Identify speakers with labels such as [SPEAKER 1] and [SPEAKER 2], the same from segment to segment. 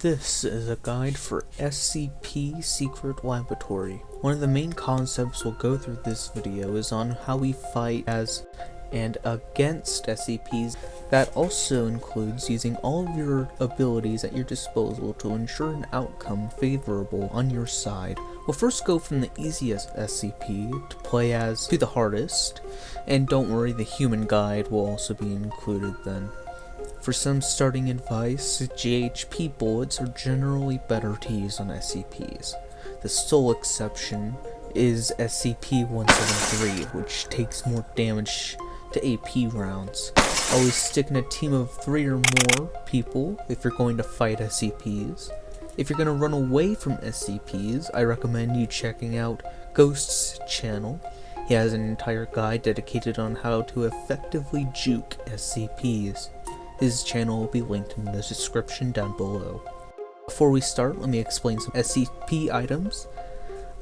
[SPEAKER 1] This is a guide for SCP Secret Laboratory. One of the main concepts we'll go through this video is on how we fight as and against SCPs. That also includes using all of your abilities at your disposal to ensure an outcome favorable on your side. We'll first go from the easiest SCP to play as to the hardest, and don't worry, the human guide will also be included then. For some starting advice, GHP bullets are generally better to use on SCPs. The sole exception is SCP-173, which takes more damage to AP rounds. Always stick in a team of 3 or more people if you're going to fight SCPs. If you're going to run away from SCPs, I recommend you checking out Ghost's channel. He has an entire guide dedicated on how to effectively juke SCPs. His channel will be linked in the description down below. Before we start, let me explain some SCP items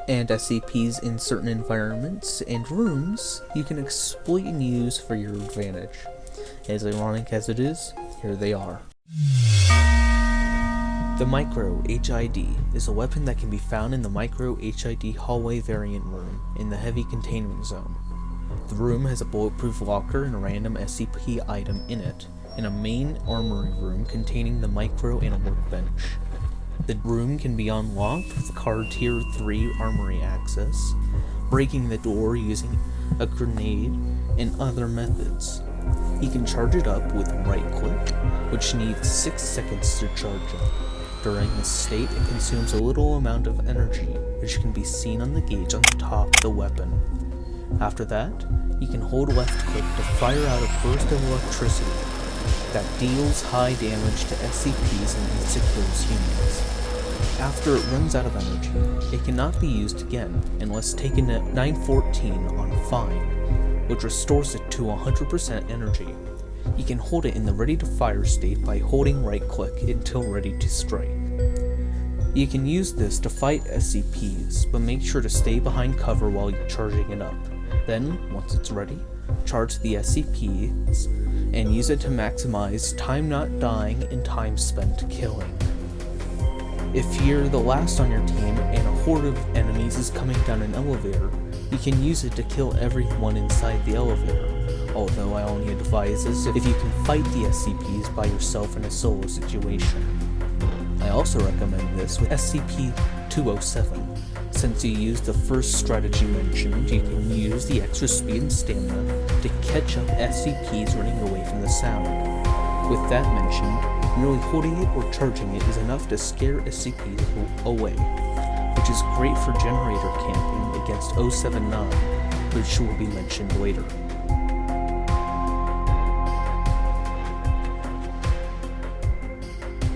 [SPEAKER 1] and SCPs in certain environments and rooms you can exploit and use for your advantage. As ironic as it is, here they are. The Micro HID is a weapon that can be found in the Micro HID hallway variant room in the heavy containment zone. The room has a bulletproof locker and a random SCP item in it, in a main armory room containing the micro and a workbench. The room can be unlocked with card tier 3 armory access, breaking the door using a grenade, and other methods. You can charge it up with right click, which needs 6 seconds to charge up. During this state, it consumes a little amount of energy, which can be seen on the gauge on the top of the weapon. After that, you can hold left click to fire out a burst of electricity that deals high damage to SCPs and insecures humans. After it runs out of energy, it cannot be used again unless taken at 914 on fine, which restores it to 100% energy. You can hold it in the ready to fire state by holding right click until ready to strike. You can use this to fight SCPs, but make sure to stay behind cover while you're charging it up. Then, once it's ready, charge the SCPs and use it to maximize time not dying and time spent killing. If you're the last on your team and a horde of enemies is coming down an elevator, you can use it to kill everyone inside the elevator, although I only advise this if you can fight the SCPs by yourself in a solo situation. I also recommend this with SCP-207. Since you used the first strategy mentioned, you can use the extra speed and stamina to catch up SCPs running away from the sound. With that mentioned, merely holding it or charging it is enough to scare SCPs away, which is great for generator camping against 079, which will be mentioned later.